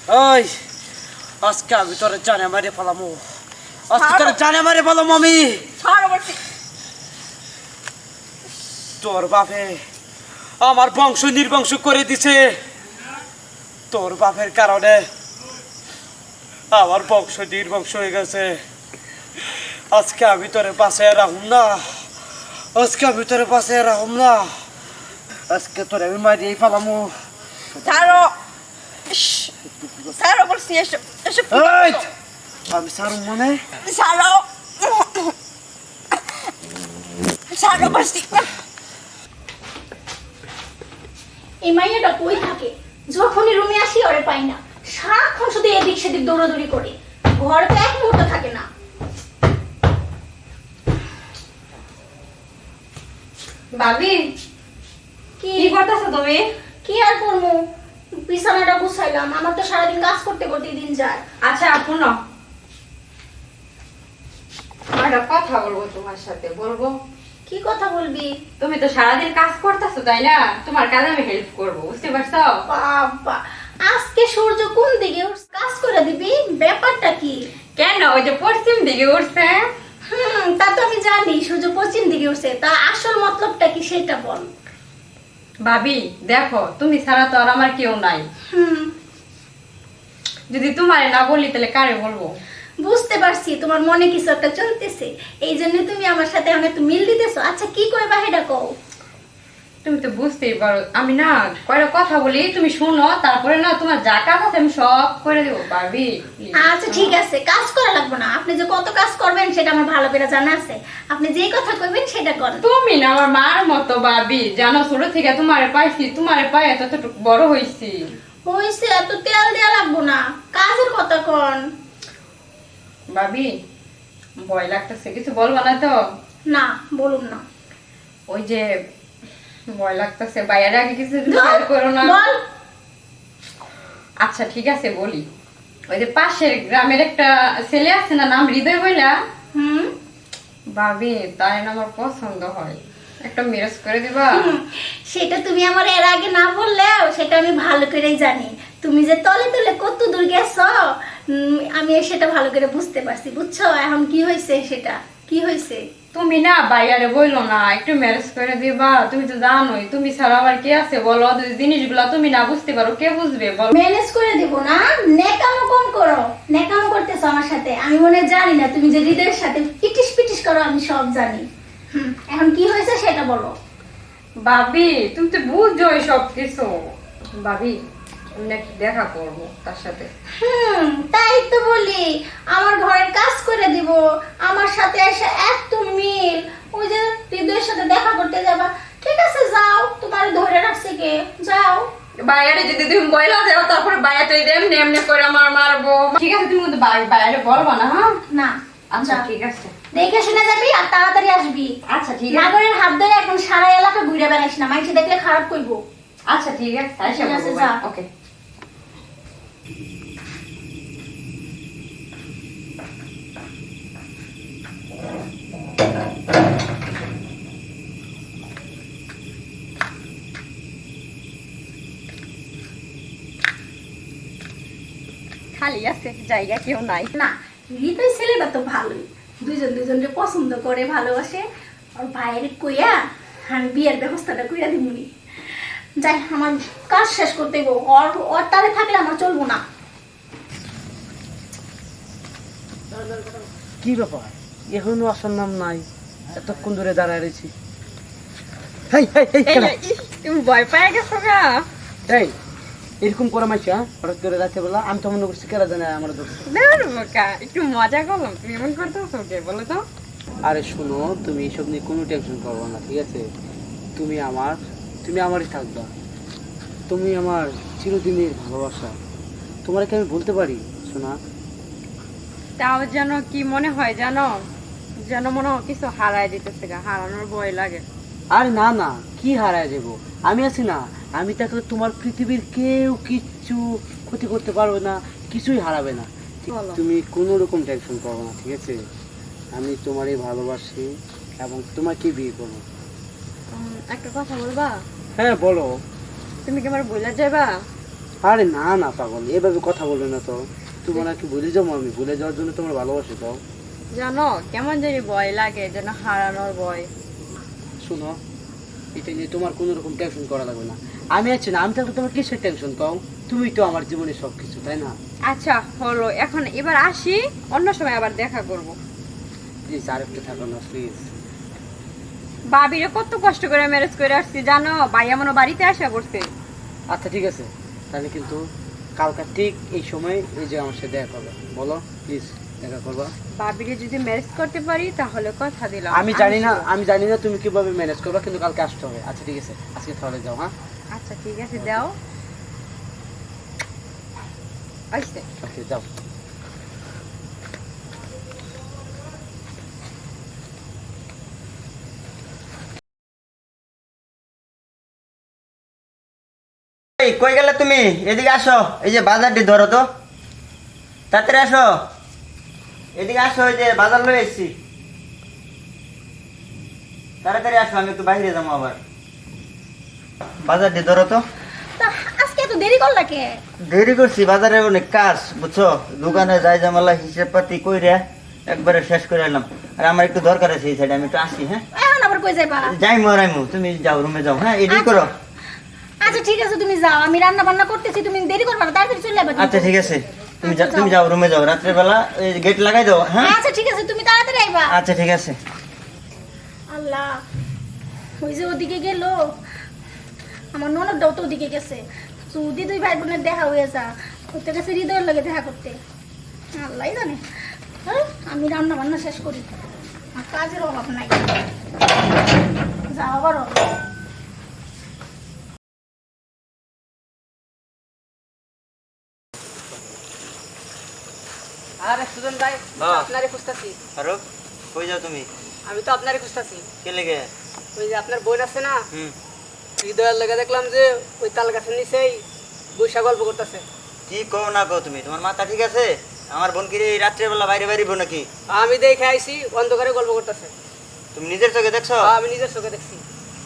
ওই আজকে আমি তোরে জানে মারে ফেলামো, আজকে তোরে জানে মারে ফেলামো আমি। তোর বাপে আমার বংশ নির্বংশ করে দিছে, তোর বাপের কারণে আমার বংশ নির্বংশ হয়ে গেছে। আজকে আমি তোরে বাঁচায় রাখুম না, আজকে আমি তোরে বাঁচায় রাখুম না, আজকে তোরে আমি মারিয়েই ফেলামো। ছাড়ো, ছাড়ো বলছি, এসব এসব এই, আমি সারুম মানে ছাড়ো, ছাড়ো বলছি। এই মাইয়াটা কই থাকে? যখনই রুমে আসি ওরে পাই না, সারাক্ষণ শুধু এদিক সেদিক দৌড়াদৌড়ি করে, ঘরে তো এক মুহূর্ত থাকে না। ভাবি কি কি করতেছো তুমি? কি আর করবো, বিছানাটা গুছাইলাম। আমার তো সারাদিন কাজ করতে করতে দিন যায়। আচ্ছা শোনো, একটা কথা বলবো তোমার সাথে। বলবো? কি কথা বলবি? তুমি তো সারাদিন কাজ করতেছো তাই না, তোমার কাজে আমি হেল্প করবো, বুঝতে পারছো? বাবা, আজকে সূর্য কোন দিকে উঠছে? কাজ করে দিবি? ব্যাপারটা কি? কেন, ওই যে পশ্চিম দিকে উঠছে। তা তো আমি জানি সূর্য পশ্চিম দিকে উঠছে, তা আসল মতলবটা কি সেটা বল। ভাবি দেখো, তুমি ছাড়া তো আর আমার কেউ নাই। যদি তোমারে না বলি তাহলে কারে বলবো? বুঝতে পারছি তোমার মনে কিছু একটা চলতেছে, এই জন্য তুমি আমার সাথে অনেক মিল দিতেছো। আচ্ছা কি কইবা সেটা কও। তুমি তো বুঝতেই পারো, আমি না কয়টা কথা বলি, তুমি শোনো, তারপরে না তোমার যা কাজ আছে আমি সব করে দেবো। ভাবি আচ্ছা ঠিক আছে, কাজ করা লাগবে না। আপনি যে কত কাজ করবেন সেটা আমার ভালো করে জানা আছে। আপনি যেই কথা কইবেন সেটা করেন। তুমি না আমার মার মতো ভাবি, জানো ছোট থেকে তোমারে পাইছি, তোমারে পাই এতটুকু বড় হইছি। হইছে, এত তেল দেয়া লাগবো না, কাজের কথা কন। ভাবি ভয় লাগতেছে, কিছু বলবো না তো? না বলুন না। ওই যে ভয় লাগতেছে, বাইরে আগে কিছু শেয়ার করো না। বল। আচ্ছা ঠিক আছে বলি। ওই যে পাশের গ্রামের একটা ছেলে আছে না, নাম হৃদয় বইলা, ভাবি তাই না আমার পছন্দ হয়, একটা ম্যারেজ করে দিবা? সেটা তুমি আমার এর আগে না বললেও সেটা আমি ভালো করেই জানি। তুমি যে তলে তলে কত দূর গেছো, আমি সেটা ভালো করে বুঝতে পারছি। বুঝছো এখন কি হয়েছে? সেটা কি হয়েছে? তুমি না বাইরে বইলো না, একটু ম্যারেজ করে দিবা। তুমি তো জানোই, তুমি ছাড়া আবার কে আছে বলো? জিনিসগুলা তুমি না বুঝতে পারো, কে বুঝবে বলো? ম্যানেজ করে দিব না, নেকামো কম করো। নেকামো করতেছো আমার সাথে, আমি মনে হয় জানি না। তুমি যে হৃদয়ের সাথে পিটিস পিটিস করো আমি সব জানি। এখন কি হয়েছে সেটা বলো। ভাবি তুমি তো বুঝছোই সব কিছু। ভাবি দেখা করবো তার সাথে। তাই তো বলি, আমার ঘরের কাজ করে দিব, আমার সাথে এসে এত মিল। ওই যে হৃদয়ের সাথে দেখা করতে যাবা, ঠিক আছে যাও, তোমার ধরে রাখছে কে, যাও। বাইরে যদি তুমি বইলা যাও, তারপরে বাইরে তো এমনি এমনি করে আমার মারবো। ঠিক আছে তুমি কিন্তু বাইরে বলবা না, হ্যাঁ? না আচ্ছা যা। ঠিক আছে। দেখে শুনে যাবি আর তাড়াতাড়ি আসবি। আচ্ছা ঠিক আছে। নাগরের হাত ধরে এখন সারা এলাকা ঘুরে বেড়াইস না, মানুষ দেখলে খারাপ কইবো। আচ্ছা ঠিক আছে, ঠিক আছে, যা। ওকে। খালি আছে জায়গা, কেউ নাই। না, হৃদয় ছেলেটা তো ভালোই, দুইজন দুইজনকে পছন্দ করে, ভালোবাসে। আর বাইরে কইয়া আমি বিয়ের ব্যবস্থাটা কইরা দিমুনি। যাই, আমার কাজ শেষ করতে গো, ওর তারে থাকলে আমার চলবো না। কি ব্যাপার, এখনো আসার নাম নাই? এতক্ষণ ধরে দাঁড়ায় রয়েছি। তুমি ভয় পাই গেছো গা? এই এরকম করে মাইছি, হঠাৎ করে রাতে বেলা আমি তো মনে করছি কেরা জানে আমার দোষ। একটু মজা করলাম, তুমি এমন করতেছো কে বলো তো? আরে শুনো, তুমি এসব নিয়ে কোনো টেনশন করবো না, ঠিক আছে? তুমি আমারই থাকবা, তুমি আমার চিরদিনের ভালোবাসা। তোমার কি আমি বলতে পারি শোনা? তাও যেন কি মনে হয় জানো, যেন মনে হয় কিছু হারাই দিতেছে গা, হারানোর ভয় লাগে। আরে না না, কি হারায় যাবো? আমি আছি না, আমি থাকলে তোমার পৃথিবীর কেউ কিচ্ছু ক্ষতি করতে পারবে না, কিছুই হারাবে না। বলো। তুমি কোনো রকম টেনশন করো না, ঠিক আছে? আমি তোমারই ভালোবাসি এবং তোমাকে বিয়ে করবো। একটা কথা বলবা? হ্যাঁ বলো। তুমি কি আমার বইলা যাবা? আরে না না পাগল, এভাবে কথা বলবে না তো। তোমার কি ভুলে যাবো আমি? ভুলে যাওয়ার জন্য তোমার ভালোবাসি তো। জানো কেমন জানি ভয় লাগে, যেন হারানোর ভয়। শুনো, এটা নিয়ে তোমার কোনো রকম টেনশন করা লাগবে না। আমি আছি না, আমি থাকলে তোমার কিসের টেনশন কও? তুমি তো আমার জীবনের সব কিছু, তাই না? আচ্ছা হলো, এখন এবার আসি, অন্য সময় আবার দেখা করব। প্লিজ আর একটু থাকো না প্লিজ। ভাবিরে কত কষ্ট করে ম্যারেজ করে আসছি জানো, ভাই এমনও বাড়িতে আসা করছে। আচ্ছা ঠিক আছে, তাহলে কিন্তু কালকে ঠিক এই সময় এই যে আমার সাথে দেখা করবে, বলো প্লিজ দেখা করবা। ভাবিরে যদি ম্যারেজ করতে পারি তাহলে কথা দিলাম। আমি জানি না তুমি কিভাবে ম্যানেজ করবা, কিন্তু কালকে আসতে হবে। আচ্ছা ঠিক আছে, আজকে তাহলে যাও। হ্যাঁ আচ্ছা ঠিক আছে, দাও। আইসে ওকে যাও। এই কই গেলে তুমি? এদিকে আসো, এই যে বাজারটি ধরো তো, তাড়াতাড়ি আসো, এদিকে আসো, এই যে বাজার লয়ে এসছি, তাড়াতাড়ি আসো, আমি একটু বাইরে যাবো আবার। বাজারটি ধরো তো। তা আজকে এত দেরি করলা কে? দেরি করছি, বাজারে অনেক কাজ বুঝছো, দোকানে যাই জামালা হিসেব পাতি কইরে একবারে শেষ করে এলাম। আর আমার একটু দরকার আছে এই সাইডে, আমি একটু আসি। হ্যাঁ এখন আবার কই যাইবা? যাই মরাইমু, তুমি যাও রুমে যাও। হ্যাঁ এডি করো। আচ্ছা ঠিক আছে, তুমি যাও, আমি রান্না বান্না করতেছি, তুমি দেরি করবা না, তাড়াতাড়ি চলে যাবে। আচ্ছা ঠিক আছে, তুমি আচ্ছা, তুমি যাও রুমে যাও, রাত্রে বেলা গেট লাগাই দাও। হ্যাঁ আচ্ছা ঠিক আছে, তুমি তাড়াতাড়ি আইবা। আচ্ছা ঠিক আছে। আল্লাহ, ওই যে ওদিকে গেল, আমার ননদটাও তো ওদিকে গেছে। যদি দুই ভাই বোনের দেখা হয়ে যা, করতে গেছে হৃদয়ের লাগে দেখা করতে। আল্লাহ জানে। হ্যাঁ, আমি রান্না বান্না শেষ করি, আর কাজের অভাব নাই, যা আবার আরে সুজন ভাই, হ্যাঁ। আপনারে খুঁজতাছি। আরো কই যাও তুমি? আমি তো আপনারে খুঁজতাছি। কে লেগে? ওই যে আপনার বোন আছে না, হুম, হৃদয়ের লেগে দেখলাম যে ওই তাল গাছের নিচেই বৈশা গল্প করতেছে। কি কও না কও তুমি? তোমার মাথা ঠিক আছে? আমার বোন কি এই রাত্রে বেলা বাইরে বাইরিব নাকি? আমি দেখে আইছি, অন্ধকারে গল্প করতেছে। তুমি নিজের চোখে দেখছো? আমি নিজের চোখে দেখছি।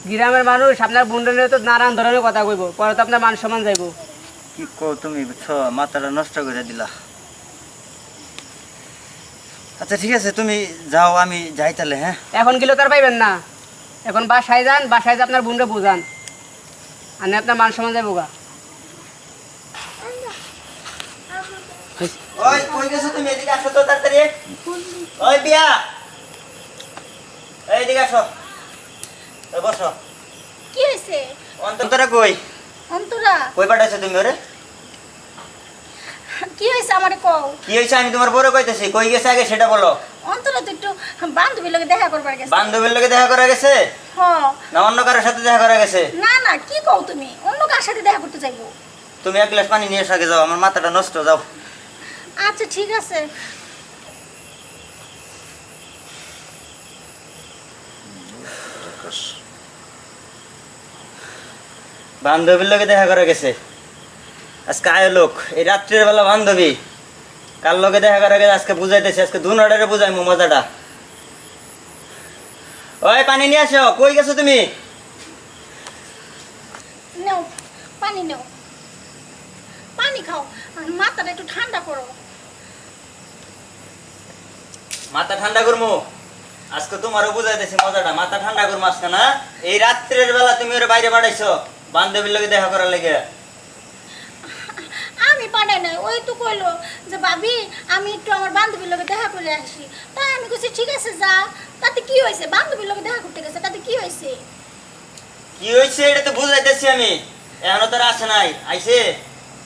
গ্রামের মানুষ আপনার বোনের তো নানান ধরনের কথা কইব, পরে তো আপনার মান সম্মান যাইব। কি কও তুমি? বুঝছো, মাথাটা নষ্ট করে দিলা। আচ্ছা ঠিক আছে, তুমি যাও, আমি যাই তাহলে। হ্যাঁ এখন গেলে তার পাইবেন না, এখন বাসায় যান, বাসায় যে আপনার বোনরে বোঝান, আর না আপনার মান সম্মান যাইব গা। ওই কই গেছো তুমি? এদিকে আসো তো তাড়াতাড়ি। ওই পিয়া, এই এদিকে আসো, ওই বসো। কি হয়েছে? অন্তরা কই? অন্তরা, কই পাঠাইছো তুমি ওরে? কি হয়েছে আমারে কও? কি হয়েছে আমি তোমার বড় কইতেছি, কই গেছে আগে সেটা বলো। অন্তরা তো একটু বান্ধবীর লগে দেখা করবার গেছে। বান্ধবীর লোকে দেখা করা গেছে হ, না অন্য কারোর সাথে দেখা করা গেছে? না না, কি কও তুমি? অন্য কার সাথে দেখা করতে যাইবো? তুমি এক গ্লাস পানি নিয়ে এসে আগে যাও, আমার মাথাটা নষ্ট। যাও। আচ্ছা ঠিক আছে। বান্ধবীর লোকে দেখা করা গেছে আজকে, আয় লোক এই রাত্রের বেলা বান্ধবী, কার লোকে দেখা করা গেছে আজকে বুঝাইতেছি, আজকে দু নটারে বুঝাইমু মজাটা। ওই পানি নিয়ে আসো, কই গেছো তুমি? নাও পানি, নাও পানি খাও, আর মাথাটা একটু ঠান্ডা করো। মাথা ঠান্ডা করমু আজকে, তোমারও বুঝাইতেছি মজাটা, মাথা ঠান্ডা করমু আজকে। না এই রাত্রের বেলা তুমি ওর বাইরে পাঠাইছো বান্ধবীর লোকে দেখা করার লেগে? আমি পাঠাই নাই, ওই তো কইলো যে ভাবি আমি একটু আমার বান্ধবীর লগে দেখা করে আসি। তাই আমি কইছি ঠিক আছে যা, তাতে কি হয়েছে? বান্ধবীর লগে দেখা করতে গেছে, তাতে কি হয়েছে? কি হয়েছে এটা তো বুঝাইতেছি আমি, এখনো তারা আসে নাই। আইছে?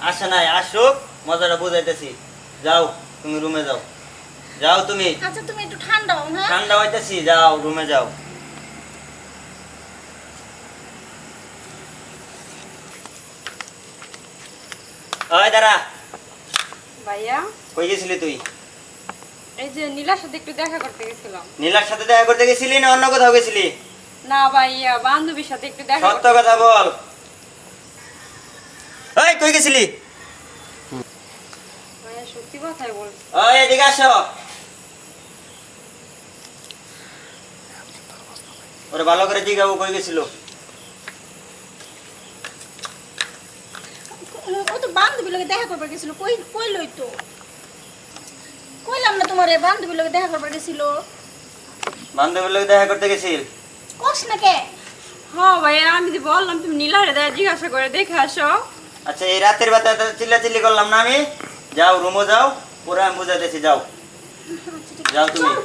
আসে নাই, আসুক, মজাটা বুঝাইতেছি। যাও তুমি রুমে যাও, যাও তুমি। আচ্ছা তুমি একটু ঠান্ডা হও। হ্যাঁ ঠান্ডা হইতেছি, যাও রুমে যাও। ওই দাঁড়া, ভাইয়া, কই গেছিলি তুই? এই যে নীলার সাথে একটু দেখা করতে গেছিলাম। নীলার সাথে দেখা করতে গেছিলি না অন্য কোথাও গেছিলি? না ভাইয়া, বান্ধবীর সাথে একটু দেখা সত্য কথা বল। ওই কই গেছিলি? ভাইয়া সত্যি কথাই বলছি। ওই এদিকে আসো। ওরে ভালো করে জিজ্ঞাবো কই গেছিল। ও তো লগে দেখা করবার গেছিল, কই কইলই তো কইলাম না তোমারে বান্ধবীর লগে দেখা করবার গেছিল। বান্ধবীর লোক দেখা করতে গেছিল? কস না কে? হ্যাঁ ভাইয়া, আমি তো বললাম তুমি নীলারে দেয়া জিজ্ঞাসা করে দেখে আসো। আচ্ছা, এই রাতের বেলা এত চিল্লাচিল্লি করলাম না আমি? যাও রুমে যাও, পরে আমি বুঝাইতেছি, যাও আচ্ছা, ঠিক আছে, যাও তুমি। চল।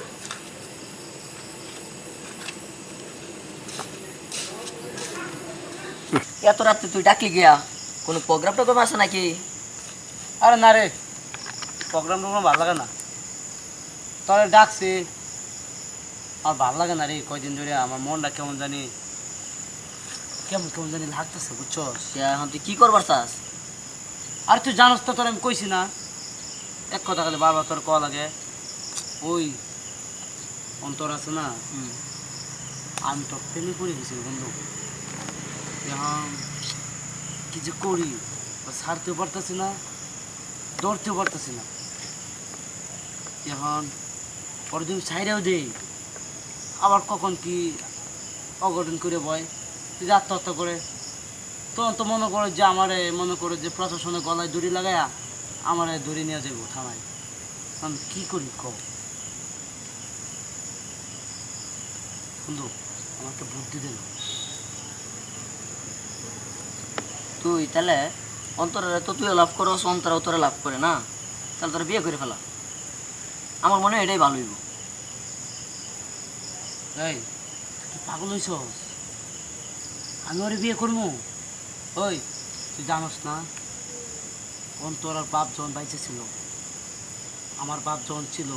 এত রাত্রে তুই ডাকলি গিয়া কোনো প্রোগ্রাম টোগ্রাম আছে নাকি? আরে না রে, প্রোগ্রাম টোগ্রাম ভালো লাগে না, তবে ডাকছি। আমার ভালো লাগে না রে, কয়দিন ধরে আমার মনটা কেমন জানি কেমন কেমন জানি লাগতেছে, বুঝছস? সে এখন তুই কি করবার চাস? আর তুই জানোস তো, তোর আমি কইছি না এক কথা, খালি বারবার তোর কওয়া লাগে। ওই অন্তর আছে না, আমি তোর প্রেমে পড়ে গেছি বন্ধু। এখন কি যে করি, ছাড়তেও পারতেছি না, ধরতেও পারতেছি না। এখন পরে তুমি ছাইরেও দেই, আবার কখন কি অঘটন করে বয়, যদি আত্মহত্যা করে, তখন তো মনে করে যে আমারে মনে করে যে প্রশাসনের গলায় দড়ি লাগায়া আমারে দড়ি নিয়ে যাবো থানায়। আমি কি করি কও বন্ধু, আমাকে বুদ্ধি দেন। তুই তাহলে অন্তরে তো তুইও লাভ করস, অন্তরাও তোরা লাভ করে না, তাহলে তোরা বিয়ে করে ফেলা। আমার মনে হয় এটাই ভালো হইব। এই তুই পাগল হইছস? আমি ওরে বিয়ে করবো? ওই তুই জানোস না, অন্তরার বাপ যখন বাইচে ছিল, আমার বাপ যখন ছিল,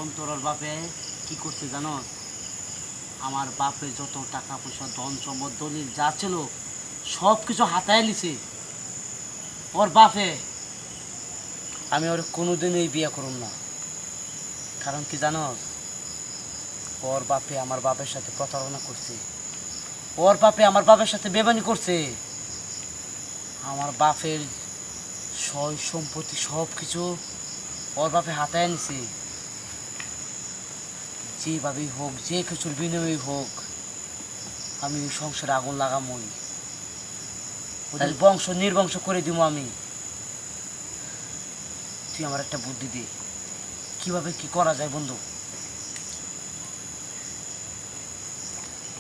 অন্তরার বাপে কি করছে জানোস? আমার বাপে যত টাকা পয়সা ধন সম্পদ দলিল যা ছিল সব কিছু হাতায় নিছে ওর বাপে। আমি ওর কোনোদিনই বিয়ে করব না, কারণ কি জানোস? ওর বাপে আমার বাপের সাথে প্রতারণা করছে, ওর বাপে আমার বাপের সাথে বেমানি করছে। আমার বাপের সয় সম্পত্তি সব কিছু ওর বাপে হাতায় নিছে। যেভাবেই হোক, যে কিছুর বিনিময়ে হোক, আমি ওই সংসারে আগুন লাগামই, ওদের বংশ নির্বংশ করে দিব আমি। তুই আমার একটা বুদ্ধি দে, কিভাবে কি করা যায় বন্ধু?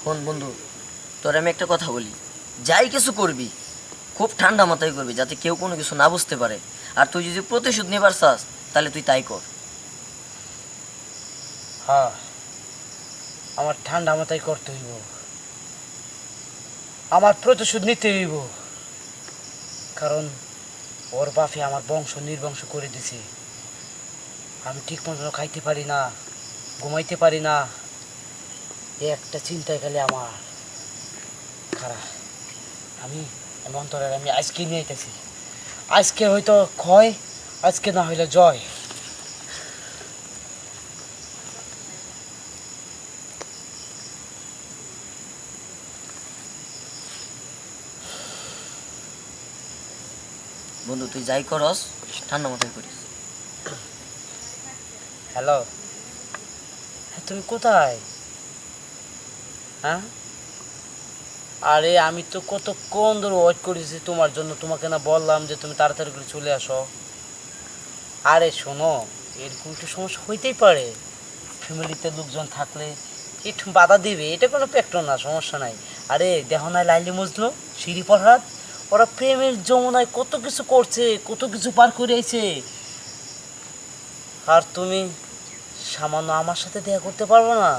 শোন বন্ধু, তোর আমি একটা কথা বলি, যাই কিছু করবি খুব ঠান্ডা মাথায় করবি, যাতে কেউ কোনো কিছু না বুঝতে পারে। আর তুই যদি প্রতিশোধ নেবার চাস তাহলে তুই তাই কর। হ্যাঁ, আমার ঠান্ডা মাথায় করতে হইব, আমার প্রতিশোধ নিতে হইব, কারণ ওর বাপে আমার বংশ নির্বংশ করে দিছে। আমি ঠিক মতো খাইতে পারি না, ঘুমাইতে পারি না, এই একটা চিন্তায় গেলে আমার খারাপ। আমি অন্তরের আমি আজকে নিয়ে আইতেছি, আজকে হয়তো ক্ষয়, আজকে না হইলে জয়। বন্ধু তুই যাই করস ঠান্ডা মাথায় করিস। হ্যালো, তুমি কোথায়? হ্যাঁ, আরে আমি তো কতক্ষণ ধরে ওয়েট করেছি তোমার জন্য, তোমাকে না বললাম যে তুমি তাড়াতাড়ি করে চলে আসো। আরে শোনো, এরকম একটু সমস্যা হইতেই পারে, ফ্যামিলিতে লোকজন থাকলে একটু বাধা দিবে, এটা কোনো ফ্যাক্টর না, সমস্যা নাই। আরে দেখো না লাইলি মজনু, সিঁড়ি ফরহাদ, ওরা প্রেমের যমুনায় কত কিছু করছে, কত কিছু পার করে আইছে, আর তুমি সামান্য আমার সাথে দেখা করতে পারবো না?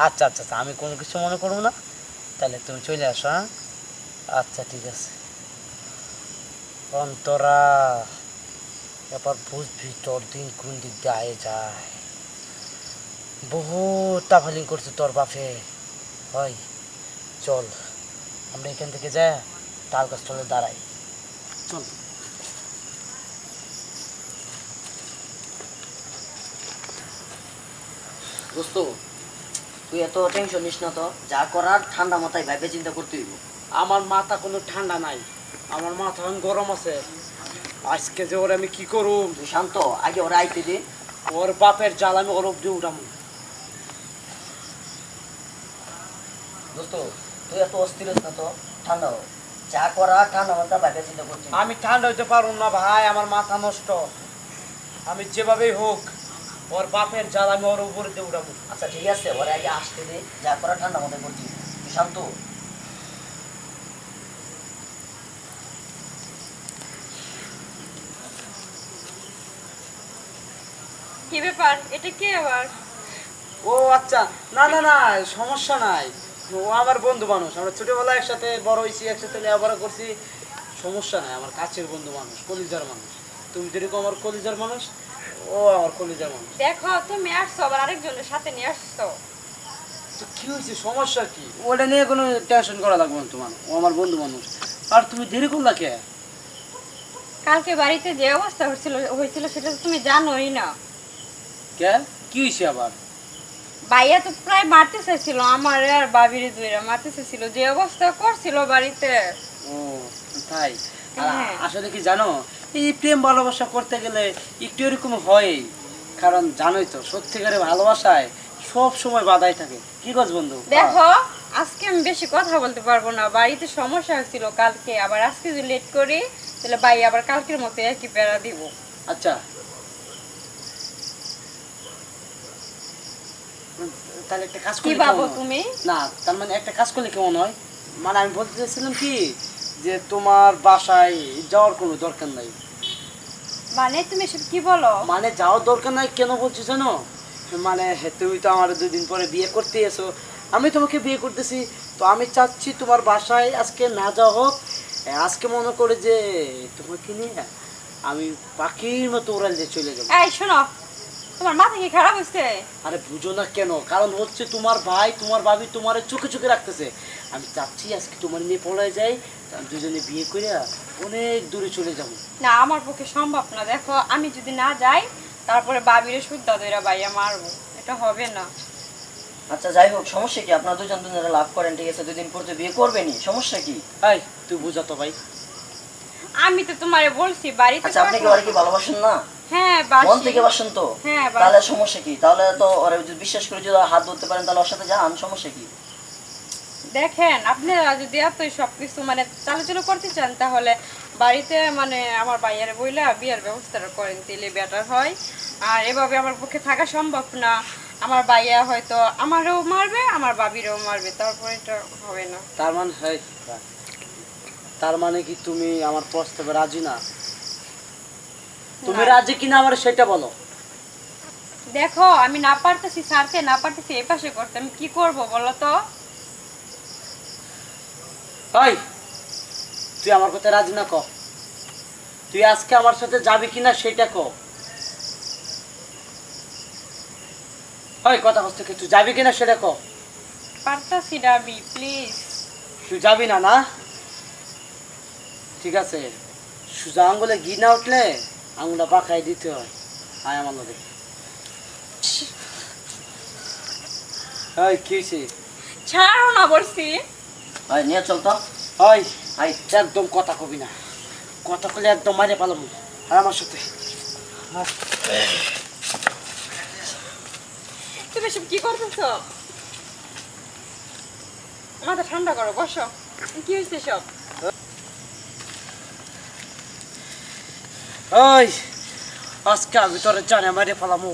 আচ্ছা আচ্ছা আচ্ছা, আমি কোনো কিছু মনে করবো না, তাহলে তুমি চলে আসো। হ্যাঁ, আচ্ছা ঠিক আছে। অন্তরা, এবার বুঝবি তোর দিন কোন দিক দিয়ে আয়ে যায়। বহু তাফালিং করছে তোর বাপে। হয় চল আমরা এখান থেকে যাই, তাল গাছ তলে দাঁড়াই, চল। দোস্ত তুই এত টেনশন নিস না, তো যা করার ঠান্ডা মাথায় ভাইবে চিন্তা করতে হইব। আমার মাথা কোনো ঠান্ডা নাই, আমার মাথা এখন গরম আছে। আজকে যে ওর আমি কি করুম? তুই শান্ত, আগে ওরা আইতে দে। ওর বাপের জাল আমি ওর অব্দি উঠাম। দোস্ত তুই এত অস্থির হস না, তো ঠান্ডা হ। যা করা ঠান্ডা মাথা বাইরে চিন্তা করছি। আমি ঠান্ডা হইতে পারবো না ভাই, আমার মাথা নষ্ট। আমি যেভাবেই হোক ওর বাপের জাল আমি ওর উপরে দিয়ে উঠাবো। আচ্ছা ঠিক আছে, ওরা আগে আসতে দে, যা করা ঠান্ডা মাথায় করছি। তুই শান্ত হ। কি ব্যাপার, এটা কে আবার? ও আচ্ছা, না না না, সমস্যা নাই। ও আমার বন্ধু মানুষ, আমরা ছোটবেলায় একসাথে বড় হয়েছি, একসাথে লেখাপড়া করছি। সমস্যা নাই, আমার কাছের বন্ধু মানুষ, কলিজার মানুষ। তুমি যেরকম আমার কলিজার মানুষ, ও আমার কলিজার মানুষ। দেখো তুমি আসছো আবার আরেকজনের সাথে নিয়ে আসছো। তো কি হয়েছে, সমস্যা কি? ওটা নিয়ে কোনো টেনশন করা লাগবে না তোমার, ও আমার বন্ধু মানুষ। আর তুমি দেরি করলা কে? কালকে বাড়িতে যে অবস্থা হয়েছিল সেটা তো তুমি জানোই না। কে কি হয়েছে আবার? ভাইয়া তো প্রায় মারতে চাইছিল, আমার আর বাবির দুইরা মারতে চাইছিল, যে অবস্থা করছিল বাড়িতে। ও তাই? আর হ্যাঁ। আসলে কি জানো, এই প্রেম ভালোবাসা করতে গেলে একটু এরকম হয়। কারণ জানোই তো, সত্যিকারের ভালোবাসায় সব সময় বাধাই থাকে। কি গজ বন্ধু? দেখো আজকে আমি বেশি কথা বলতে পারবো না, বাড়িতে সমস্যা হয়েছিল কালকে, আবার আজকে যদি লেট করি তাহলে ভাই আবার কালকের মতো একই প্যারা দিব। আচ্ছা, তাহলে একটা কাজ কি করলে ভাবো কেমন হয়? তুমি? না, তার মানে একটা কাজ করলে কেমন হয়? মানে আমি বলতে চাইছিলাম কি, যে তোমার বাসায় যাওয়ার কোনো দরকার নাই। মানে তুমি এসব কি বলো? মানে যাওয়ার দরকার নাই কেন বলছি জানো? মানে তুমি তো আমার 2 দিন পরে বিয়ে করতে এসো, আমি তোমাকে বিয়ে করতেছি, তো আমি চাচ্ছি তোমার বাসায় আজকে না যাওয়া হোক। আজকে মনে করে যে তোমাকে নিয়ে আমি পাখির মতো উড়াল দিয়ে চলে যাবো। এই শোনো, তোমার মাথা কি খারাপ হয়েছে? আরে বুঝো না কেন? কারণ হচ্ছে তোমার ভাই তোমার ভাবি তোমার চোখে চোখে রাখতেছে। আমি চাচ্ছি আজকে তোমার নিয়ে পড়ে যাই, দুজনে বিয়ে করে অনেক দূরে চলে যাবো। না, আমার পক্ষে সম্ভব না। দেখো আমি যদি না যাই তারপরে বাবিরে শুদ্ধ দইরা ভাইয়া মারবো, এটা হবে না। আচ্ছা যাই হোক, সমস্যা কি? আপনারা দুজন দুজনে লাভ করেন, ঠিক আছে, 2 দিন পর তো বিয়ে করবেনই, সমস্যা কি? এই তুই বুঝা তো ভাই। আমি তো তোমারে বলছি বাড়িতে। আচ্ছা আপনি কি ওরা কি ভালোবাসেন না? হ্যাঁ মন বাসি। থেকে বাসেন তো? হ্যাঁ, বাসি। তাহলে সমস্যা কি? তাহলে তো ওরা যদি বিশ্বাস করে যদি হাত ধরতে পারেন তাহলে ওর সাথে যান, সমস্যা কি? দেখেন আপনারা যদি এতই সবকিছু মানে চালু করতে চান তাহলে বাড়িতে মানে আমার ভাইয়ারে বইলা বিয়ের ব্যবস্থাটা করেন, তাহলে বেটার হয়। আর এভাবে আমার পক্ষে থাকা সম্ভব না। আমার ভাইয়া হয়তো আমারও মারবে, আমার বাবিরও মারবে, তারপরে এটা হবে না। তার মানে তার মানে কি তুমি আমার প্রস্তাবে রাজি না? তুমি না। রাজি কিনা আমার সেটা বলো। দেখো আমি না পারতেছি ছাড়তে, না পারতেছি এই পাশে করতে, আমি কি করব বলো তো? এই তুই আমার কথা রাজি না ক? তুই আজকে আমার সাথে যাবি কিনা সেটা ক। ওই কথা হচ্ছে কি, তুই যাবি কিনা সেটা ক। পারতাছি ডাবি, প্লিজ। তুই যাবি না? না ঠিক আছে, সোজা আঙ্গুলে ঘি না উঠলে আঙুলটা পাকাই দিতে হয়। আয় আমার লোকে। এই কি হয়েছে? ছাড়ো না বলছি। ভাই নিয়ে চল তো। ওই আই একদম কথা কবি না, কথা কলে একদম মারে পালাম। আর আমার সাথে তুমি সব কি করতেছো? মাথা ঠান্ডা করো, বসো। কি হয়েছে সব? ওই আজকে আমি তোর জানে মারে পালামো,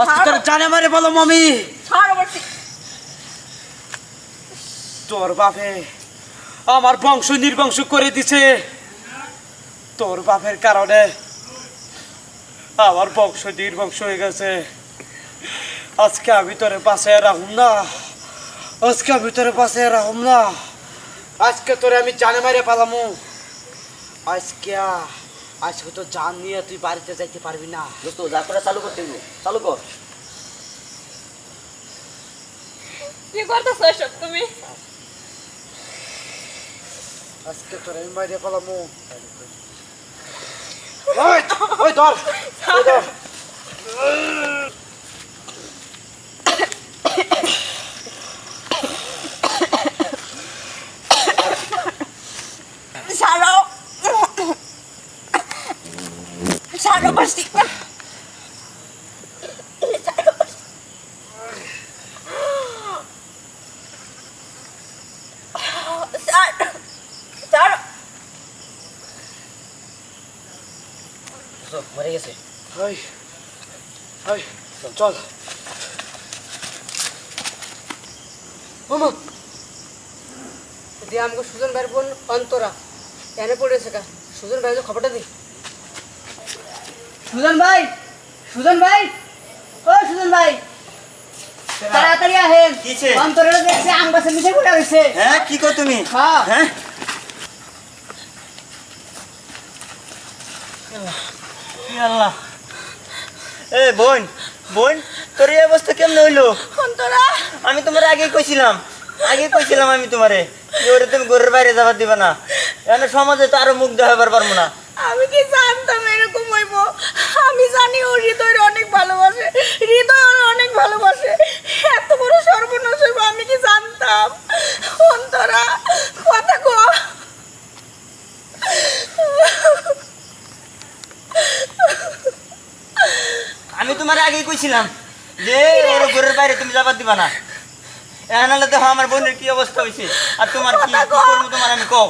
আজকে তোর জানে মারে পালাম আমি। ছাড়ো বলছি। তোর বাপে আমার বংশ নির্বংশ করে দিছে, তোর বাপের কারণে আমার বংশ নির্বংশ হয়ে গেছে। আজকে আমি তোরে বাঁচায় রাখুম না, আজকে আমি তোরে বাঁচায় রাখুম না, আজকে তোরে আমি জানে মারে পালামো। আজকে আজকে তো জান নিয়ে তুই বাড়িতে যাইতে পারবি না। দোস্ত যা করে চালু করতে হবে, চালু কর। কি করতেছো এসব তুমি? আজকে তোরে আমি মারে পালামো। ওই ওই ধর, ওই ধর। ছাড়ো, ছাড়ো বলছি। ছাড়ো মরে গেছে। ওই ওই চল মামা দিয়ে আমাকে সুজন ভাইয়ের বোন অন্তরা এনে পড়েছে কা সুজন ভাই খবরটা দি সুজন ভাই ও সুজন ভাই তাড়াতাড়ি আহেন কিছে? অন্তরা দেখছে আম গাছের নিচে পড়ে রয়েছে হ্যাঁ কি কো তুমি? হ্যাঁ। হ্যাঁ আল্লাহ এ বোন বোন তোর এই অবস্থা কেমনে হইলো? অন্তরা আমি তোমার আগেই কইছিলাম আমি তোমারে যে ওরে তুমি ঘরের বাইরে যাবার দিবা না, এখানে সমাজে তো আরো মুখ দেখাবার পারবো না। আমি কি জানতাম এরকম হইব? আমি জানি ও হৃদয়ের অনেক ভালোবাসে, হৃদয় ওর অনেক ভালোবাসে, এত বড় সর্বনাশ হইব আমি কি জানতাম? অন্তরা কথা কো। আমি তোমার আগেই কইছিলাম যে ওর ঘরের বাইরে তুমি যাবার দিবা না, এখানে দেখো আমার বোনের কি অবস্থা হয়েছে, আর তোমার কি করবো তোমার আমি কও।